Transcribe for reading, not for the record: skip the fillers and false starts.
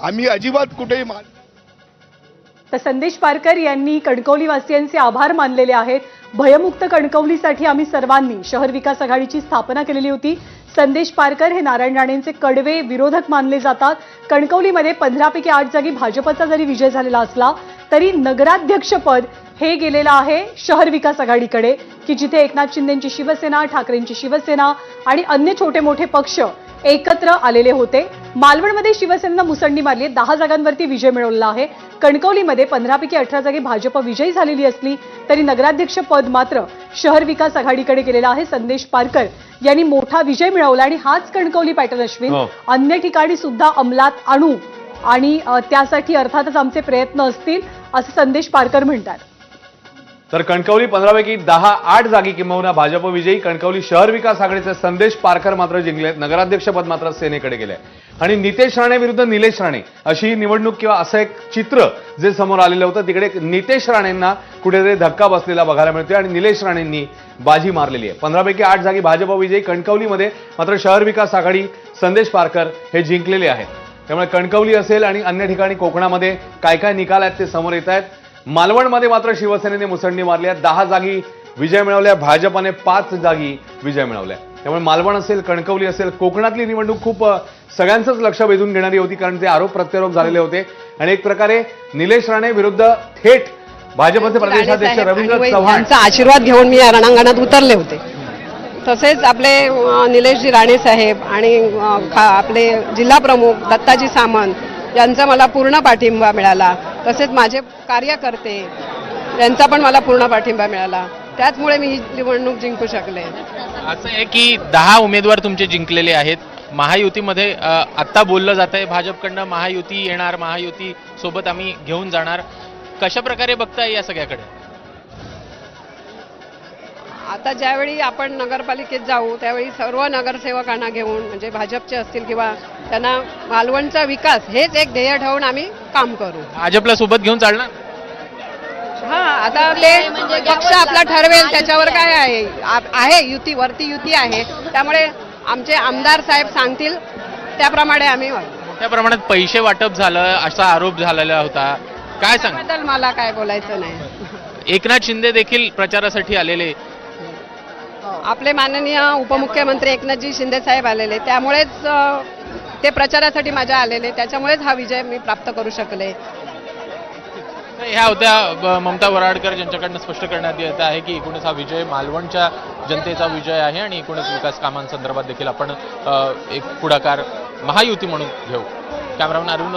आम्ही अजिबात कुठेही तर संदेश पारकर यांनी कणकवलीवासियांचे आभार मानलेले आहेत। भयमुक्त कणकवलीसाठी आम्ही सर्वांनी शहर विकास आघाडीची स्थापना केलेली होती। संदेश पारकर हे नारायण राणेंचे कडवे विरोधक मानले जातात। कणकवलीमध्ये 15 पैकी 8 जागी भाजपचा जरी विजय झालेला असला तरी नगराध्यक्षपद हे गेलेलं आहे शहर विकास आघाडीकडे, की जिथे एकनाथ शिंदेंची शिवसेना, ठाकरेंची शिवसेना आणि अन्य छोटे मोठे पक्ष एकत्र आलेले होते। मालवणमध्ये शिवसेनेनं मुसंडी मारली, 10 जागांवरती विजय मिळवला आहे। कणकवलीमध्ये 15 पैकी 18 जागी भाजप विजयी झालेली असली तरी नगराध्यक्ष पद मात्र शहर विकास आघाडीकडे गेलेला आहे। संदेश पारकर यांनी मोठा विजय मिळवला आणि हाच कणकवली पॅटर्न अश्विन अन्य ठिकाणी सुद्धा अंमलात आणू आणि त्यासाठी अर्थातच आमचे प्रयत्न असतील असं संदेश पारकर म्हणतात। तर कणकवली 15 पैकी 10-8 जागी किंबहुना भाजप विजयी। कणकवली शहर विकास आघाडीचे संदेश पारकर मात्र जिंकले। नगराध्यक्षपद मात्र सेनेकडे गेले आणि नितेश राणे विरुद्ध निलेश राणे अशी निवडणूक किंवा असं एक चित्र जे समोर आलेलं होतं, तिकडे नितेश राणेंना कुठेतरी धक्का बसलेला बघायला मिळतोय आणि निलेश राणेंनी बाजी मारलेली आहे। 15 पैकी 8 जागी भाजप विजयी। कणकवलीमध्ये मात्र शहर विकास आघाडी संदेश पारकर हे जिंकलेले आहेत। त्यामुळे कणकवली असेल आणि अन्य ठिकाणी कोकणामध्ये काय काय निकाल आहेत ते समोर येत आहेत। मालवणमध्ये मात्र शिवसेनेने मुसंडी मारली आहे, 10 जागी विजय मिळवल्या, भाजपने 5 जागी विजय मिळवलाय। त्यामुळे मालवण असेल, कणकवली असेल, कोकणातली निवडणूक खूप सगळ्यांचंच लक्ष वेधून घेणारी होती, कारण ते आरोप प्रत्यारोप झालेले होते आणि एक प्रकारे निलेश राणे विरुद्ध थेट भाजपचे प्रदेशाध्यक्ष रवींद्र चव्हाण यांचा आशीर्वाद घेऊन मी या रणांगणात उतरले होते। तसेच आपले निलेशजी राणे साहेब आणि आपले जिल्हा प्रमुख दत्ताजी सामंत यांचा मला पूर्ण पाठिंबा मिळाला। तसेच माझे कार्यकर्ते यांचा पण मला पूर्ण पाठिंबा मिळाला, त्याचमुळे मी ही निवडणूक जिंकू शकले। असं आहे की 10 उमेदवार तुमचे जिंकलेले आहेत। महायुतीमध्ये आत्ता बोललं जात आहे भाजपकडनं महायुती येणार, महायुती सोबत आम्ही घेऊन जाणार, कशा प्रकारे बघताय या सगळ्याकडे? आता ज्यावेळी आपण नगरपालिकेत जाऊ त्यावेळी सर्व नगरसेवकांना घेऊन, म्हणजे भाजपचे असतील किंवा त्यांना मालवणचा विकास हेच एक ध्येय ठेवून आम्ही काम करू। भाजपला सोबत घेऊन चालणार? हा, आता ते पक्ष आपला ठरवेल त्याच्यावर काय आहे युती, वरती युती आहे, त्यामुळे आमचे आमदार साहेब सांगतील त्याप्रमाणे आम्ही वागू। त्या प्रमाणात पैसे वाटप झालं असा आरोप झालेला होता, काय सांग? त्याबद्दल मला काय बोलायचं नाही। एकनाथ शिंदे देखील प्रचारासाठी आलेले, आपले माननीय उपमुख्यमंत्री एकनाथजी शिंदे साहेब आलेले, त्यामुळेच ते प्रचारासाठी माझ्या आलेले, त्याच्यामुळेच हा विजय मी प्राप्त करू शकले। ह्या होत्या ममता वराडकर, ज्यांच्याकडनं स्पष्ट करण्यात येत आहे की एकूणच हा विजय मालवणच्या जनतेचा विजय आहे आणि एकूणच विकास कामांसंदर्भात देखील आपण एक पुढाकार महायुती म्हणून घेऊ। कॅमेरामॅन अरविंद